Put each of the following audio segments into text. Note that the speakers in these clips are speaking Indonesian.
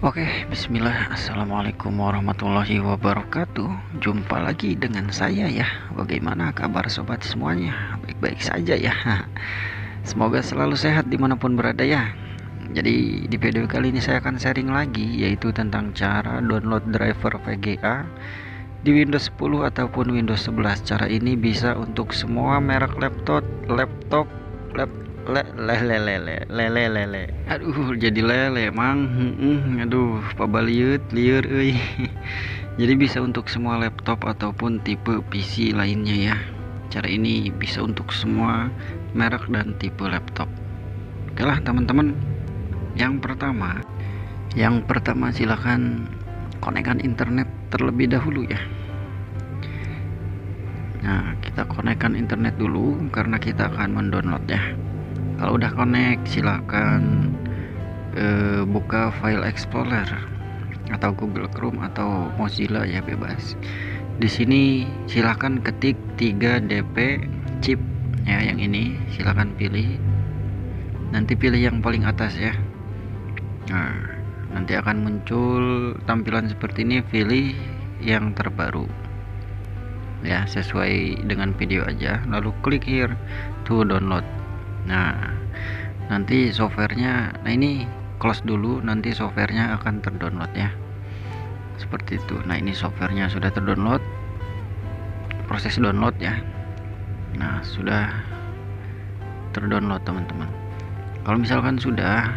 Oke, bismillah. Assalamualaikum warahmatullahi wabarakatuh. Jumpa lagi dengan saya ya. Bagaimana kabar sobat semuanya? Baik-baik saja ya. Semoga selalu sehat dimanapun berada ya. Jadi di video kali ini saya akan sharing lagi, yaitu tentang cara download driver VGA di Windows 10 ataupun Windows 11. Cara ini bisa untuk semua merek laptop, lele. Aduh, jadi lele mang. Aduh, pabaliut lieur euy. Jadi bisa untuk semua laptop ataupun tipe PC lainnya ya. Cara ini bisa untuk semua merek dan tipe laptop. Oke lah teman-teman. Yang pertama silakan konekkan internet terlebih dahulu ya. Nah, kita konekkan internet dulu karena kita akan mendownload ya. Kalau udah connect, silakan buka File Explorer atau Google Chrome atau Mozilla ya, bebas. Di sini silakan ketik 3DP chip ya, yang ini silakan pilih. Nanti pilih yang paling atas ya. Nah, nanti akan muncul tampilan seperti ini, pilih yang terbaru. Ya, sesuai dengan video aja, lalu klik here to download. Nah, nanti softwarenya, nah ini close dulu, nanti softwarenya akan terdownload ya, seperti itu. Nah, ini softwarenya sudah terdownload, proses download ya. Nah, sudah terdownload teman-teman. Kalau misalkan sudah,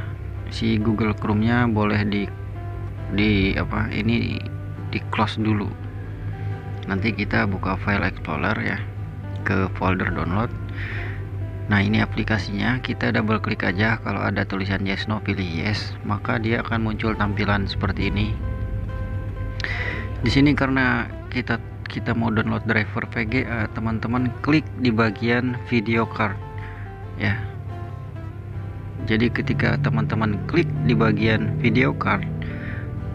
si Google Chrome nya boleh di close dulu. Nanti kita buka File Explorer ya, ke folder download. Nah, ini aplikasinya, kita double klik aja. Kalau ada tulisan yes no, pilih yes, maka dia akan muncul tampilan seperti ini. Di sini karena kita mau download driver VGA, teman-teman klik di bagian video card ya. Jadi ketika teman-teman klik di bagian video card,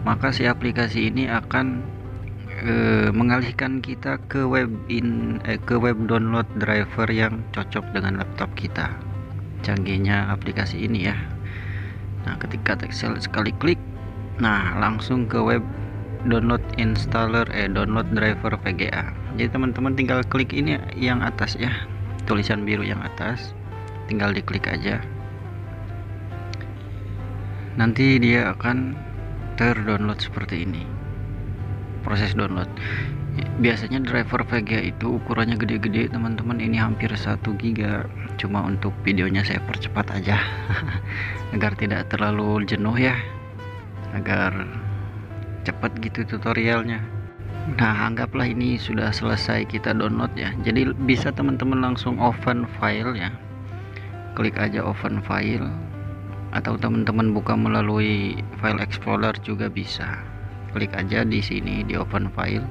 maka si aplikasi ini akan mengalihkan kita ke web download driver yang cocok dengan laptop kita. Canggihnya aplikasi ini ya. Nah, ketika sekali klik, nah langsung ke web download download driver VGA. Jadi teman-teman tinggal klik ini yang atas ya, tulisan biru yang atas, tinggal diklik aja. Nanti dia akan terdownload seperti ini. Proses download, biasanya driver VGA itu ukurannya gede-gede teman-teman, ini hampir 1 GB. Cuma untuk videonya saya percepat aja agar tidak terlalu jenuh ya, agar cepat gitu tutorialnya. Nah, anggaplah ini sudah selesai kita download ya. Jadi bisa teman-teman langsung open file ya, klik aja open file, atau teman-teman buka melalui File Explorer juga bisa. Klik aja di sini di open file,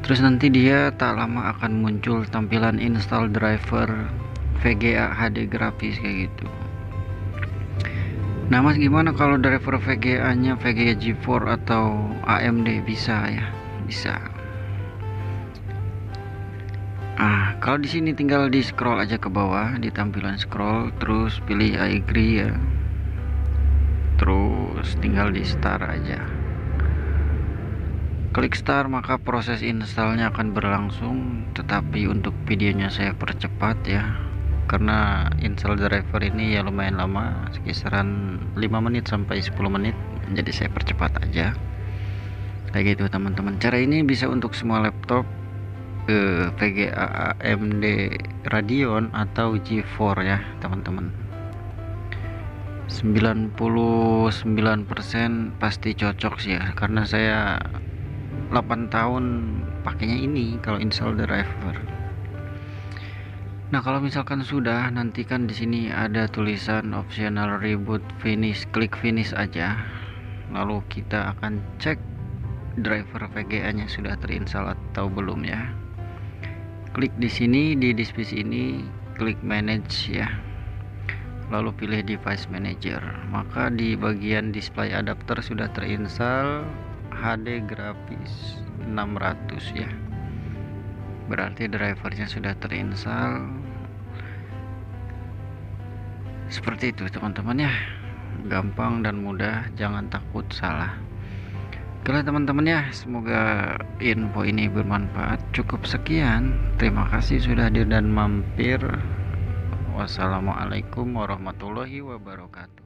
terus nanti dia tak lama akan muncul tampilan install driver VGA HD grafis kayak gitu. Nah mas, gimana kalau driver VGA nya VGA G4 atau AMD? Bisa ya, bisa. Kalau di sini tinggal di scroll aja ke bawah di tampilan scroll, terus pilih I agree ya, terus tinggal di start aja. Klik start, maka proses installnya akan berlangsung. Tetapi untuk videonya saya percepat ya, karena install driver ini ya lumayan lama, sekisaran 5 menit sampai 10 menit. Jadi saya percepat aja kayak gitu teman-teman. Cara ini bisa untuk semua laptop VGA AMD Radeon atau G4 ya teman-teman. 99% pasti cocok sih ya, karena saya 8 tahun pakainya ini kalau install driver. Nah, kalau misalkan sudah, nanti kan di sini ada tulisan optional reboot finish, klik finish aja. Lalu kita akan cek driver VGA nya sudah terinstall atau belum ya. Klik di sini, di display ini klik manage ya, lalu pilih device manager, maka di bagian display adapter sudah terinstall HD grafis 600 ya, berarti drivernya sudah terinstall. Seperti itu teman-teman ya. gampang dan mudah, jangan takut salah. Oke teman-teman ya, semoga info ini bermanfaat. Cukup sekian, terima kasih sudah hadir dan mampir. Wassalamualaikum warahmatullahi wabarakatuh.